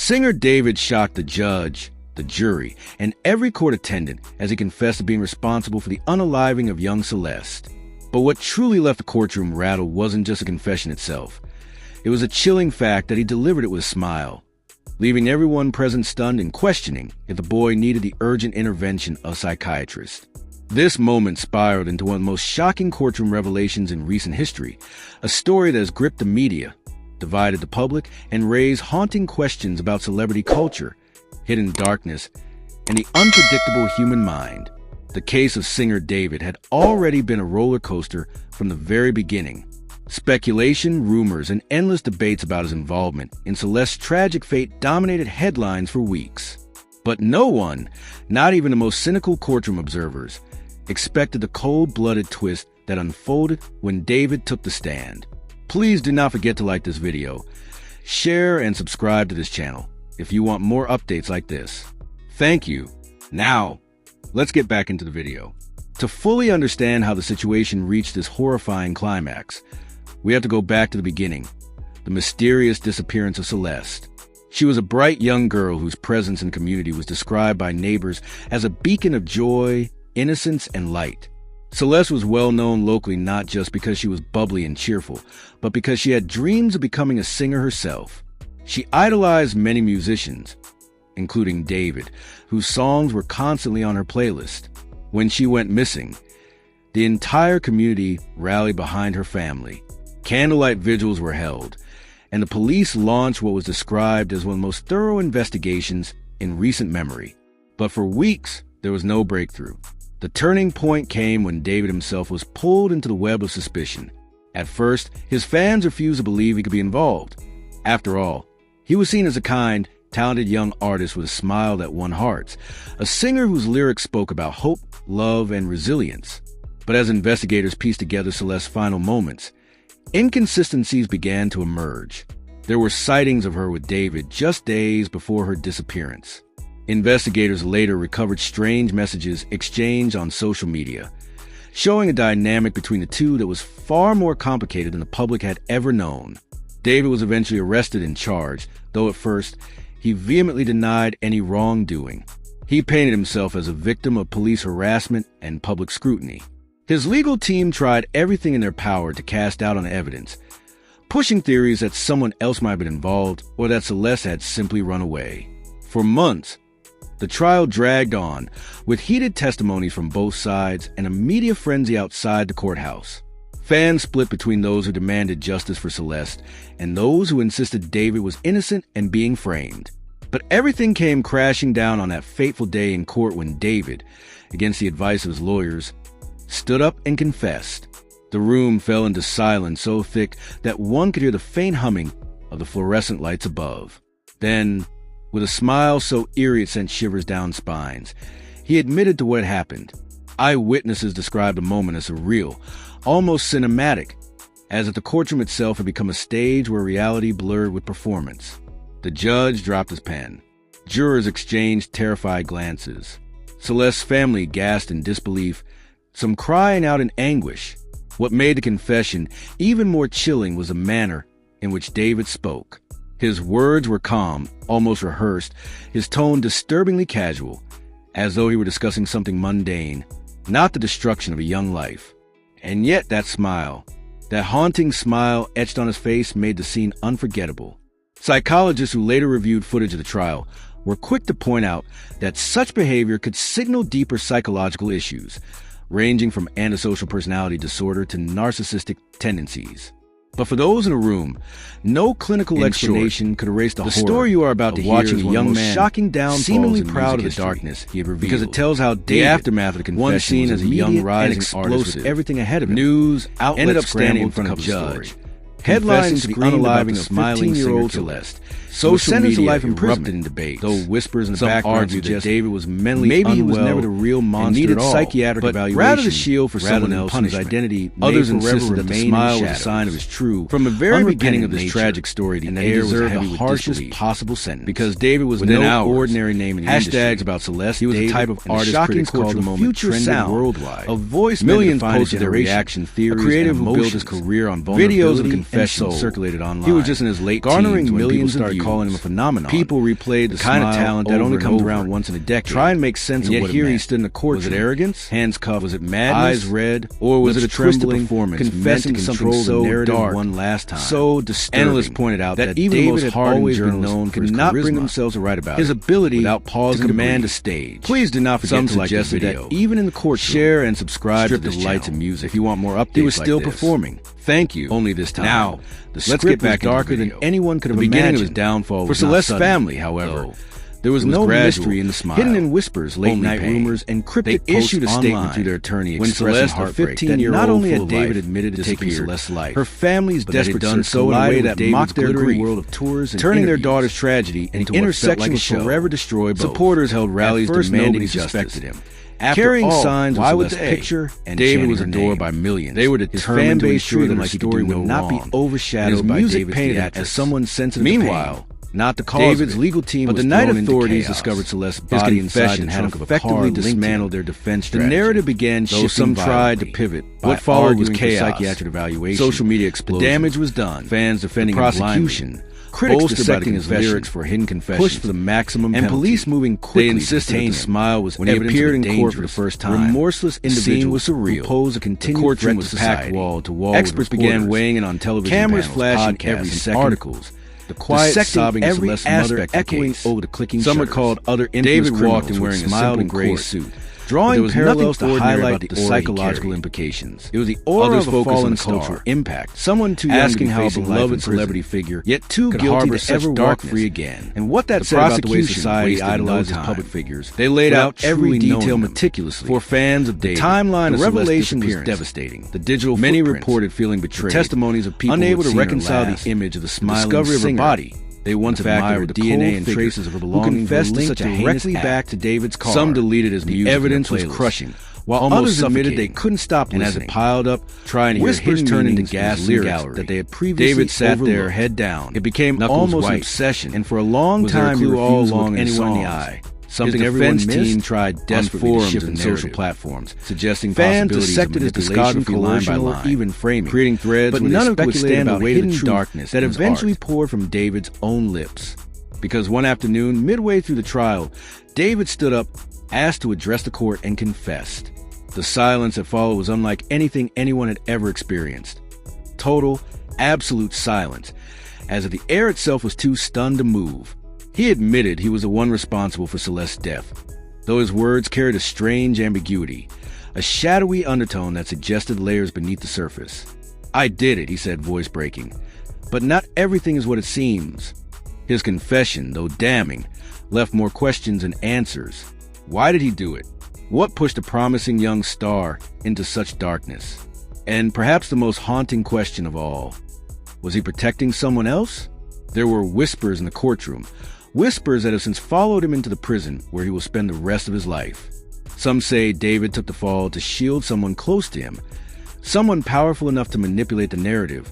Singer David shocked the judge, the jury, and every court attendant as he confessed to being responsible for the unaliving of young Celeste. But what truly left the courtroom rattled wasn't just a confession itself. It was a chilling fact that he delivered it with a smile, leaving everyone present stunned and questioning if the boy needed the urgent intervention of a psychiatrist. This moment spiraled into one of the most shocking courtroom revelations in recent history, a story that has gripped the media, divided the public, and raised haunting questions about celebrity culture, hidden darkness, and the unpredictable human mind. The case of singer David had already been a roller coaster from the very beginning. Speculation, rumors, and endless debates about his involvement in Celeste's tragic fate dominated headlines for weeks. But no one, not even the most cynical courtroom observers, expected the cold-blooded twist that unfolded when David took the stand. Please do not forget to like this video, share, and subscribe to this channel if you want more updates like this. Thank you. Now, let's get back into the video. To fully understand how the situation reached this horrifying climax, we have to go back to the beginning, the mysterious disappearance of Celeste. She was a bright young girl whose presence in the community was described by neighbors as a beacon of joy, innocence, and light. Celeste was well known locally not just because she was bubbly and cheerful, but because she had dreams of becoming a singer herself. She idolized many musicians, including David, whose songs were constantly on her playlist. When she went missing, the entire community rallied behind her family. Candlelight vigils were held, and the police launched what was described as one of the most thorough investigations in recent memory. But for weeks, there was no breakthrough. The turning point came when David himself was pulled into the web of suspicion. At first, his fans refused to believe he could be involved. After all, he was seen as a kind, talented young artist with a smile that won hearts, a singer whose lyrics spoke about hope, love, and resilience. But as investigators pieced together Celeste's final moments, inconsistencies began to emerge. There were sightings of her with David just days before her disappearance. Investigators later recovered strange messages exchanged on social media, showing a dynamic between the two that was far more complicated than the public had ever known. David was eventually arrested and charged, though at first, he vehemently denied any wrongdoing. He painted himself as a victim of police harassment and public scrutiny. His legal team tried everything in their power to cast doubt on the evidence, pushing theories that someone else might have been involved or that Celeste had simply run away. For months, the trial dragged on, with heated testimonies from both sides and a media frenzy outside the courthouse. Fans split between those who demanded justice for Celeste and those who insisted David was innocent and being framed. But everything came crashing down on that fateful day in court when David, against the advice of his lawyers, stood up and confessed. The room fell into silence so thick that one could hear the faint humming of the fluorescent lights above. Then, with a smile so eerie it sent shivers down spines, he admitted to what had happened. Eyewitnesses described the moment as surreal, almost cinematic, as if the courtroom itself had become a stage where reality blurred with performance. The judge dropped his pen. Jurors exchanged terrified glances. Celeste's family gasped in disbelief, some crying out in anguish. What made the confession even more chilling was the manner in which David spoke. His words were calm, almost rehearsed, his tone disturbingly casual, as though he were discussing something mundane, not the destruction of a young life. And yet that smile, that haunting smile etched on his face, made the scene unforgettable. Psychologists who later reviewed footage of the trial were quick to point out that such behavior could signal deeper psychological issues, ranging from antisocial personality disorder to narcissistic tendencies. But for those in the room, no clinical explanation could erase the horror. The story you are about to hear is a young man shocking downfalls, seemingly proud of the darkness he had revealed, because it tells how David, the aftermath of the confession, seen as a young rising artist with everything ahead of him. News outlets ended up standing in front of the judge. Headlines to the unaliving of 15-year-old Celeste. Social media life erupted in debate, though whispers in the background argued that David was mentally unwell, he was never the real monster and needed psychiatric evaluation. Rather than shield for someone else's identity, others insisted that the smile was a sign of his true. From the very beginning of this tragic story, the air was heavy with harshest possible sentence. Because David was no ordinary name in the industry. Hashtags about Celeste, he was the type of artist critics called the future sound worldwide. A voice millions posted their reaction theories, a creative who built his career on vulnerability. Videos of confessions circulated online. He was just in his late teens, garnering millions of views calling him a phenomenon. People replayed the kind of talent that only comes around once in a decade. Try and make sense of what it meant. Yet here he stood in the courtroom. Was it arrogance? Hands cuffed? Was it madness? Eyes red? Or was it a trembling performance? Confessing something so dark one last time. So disturbing. Analysts pointed out that even the most hardened journalists could not bring themselves to write about his ability without pausing to command a stage. Please do not forget to like this video. That even in the court, share and subscribe to this lights and music if you want more updates. He was still performing. Thank you. Only this time. Now, the script was darker than anyone could have imagined. The beginning of his downfall was for Celeste's family, however. There was no mystery in the smile. Hidden in whispers, late-night rumors, and cryptic posts issued a statement through their attorney when Celeste, a 15-year-old, not only had David admitted to taking Celeste's life, her family's desperate done so in a way that mocked their glittering world of tours and turning their daughter's tragedy into an intersection of forever destroy both. Supporters held rallies demanding justice. Carrying signs of Celeste's picture, and David was adored by millions. They were determined to ensure that her story would not be overshadowed by David's theatrics. As someone sensitive. Meanwhile, not the cause David's legal team, but the night authorities discovered Celeste's body inside the trunk of a car, effectively dismantled their defense strategy. The narrative began shifting. Some tried to pivot. What followed was chaos, psychiatric evaluation, social media explosion. The damage was done. Fans defending the prosecution. Critics dissecting his lyrics for hidden confessions, pushed for the maximum penalty, and police moving quickly. They insisted that the smile was when he appeared in court for the first time. Remorseless individual was surreal. Posed a continued threat was packed wall to wall. Experts began weighing in on television. Cameras flashing every second. Articles. The quiet sobbing of Celeste's mother echoing over the clicking shutters. Some recalled other infamous criminals. David walked in wearing a simple gray suit, drawing parallels to highlight the psychological implications. It was the aura of a fallen cultural impact. Someone too young asking how a beloved celebrity figure, yet too guilty to ever walk free again. And what that said about the way society idolizes public figures. They laid out every detail meticulously for fans of David. The timeline of revelation was devastating. The digital many reported feeling betrayed. The testimonies of people unable to reconcile the image of the smiling discovery of her body. They once admired the DNA and traces of her belongings confessed to such a directly back to David's car. Some deleted his music. The evidence was crushing, while others admitted they couldn't stop listening. And as it piled up, trying to hear whispers turned into gas lyrics that they had previously David sat there, head down. It became almost an obsession, and for a long time he all along anyone in the eye. Something everyone's team tried desperately to shift in social platforms, suggesting fans dissected his discography line by line, even framing, creating threads, but none of it would stand the weight of the darkness that eventually poured from David's own lips. Because one afternoon, midway through the trial, David stood up, asked to address the court, and confessed. The silence that followed was unlike anything anyone had ever experienced. Total, absolute silence, as if the air itself was too stunned to move. He admitted he was the one responsible for Celeste's death, though his words carried a strange ambiguity, a shadowy undertone that suggested layers beneath the surface. "I did it," he said, voice breaking. "But not everything is what it seems." His confession, though damning, left more questions than answers. Why did he do it? What pushed a promising young star into such darkness? And perhaps the most haunting question of all, was he protecting someone else? There were whispers in the courtroom, whispers that have since followed him into the prison where he will spend the rest of his life. Some say David took the fall to shield someone close to him, someone powerful enough to manipulate the narrative,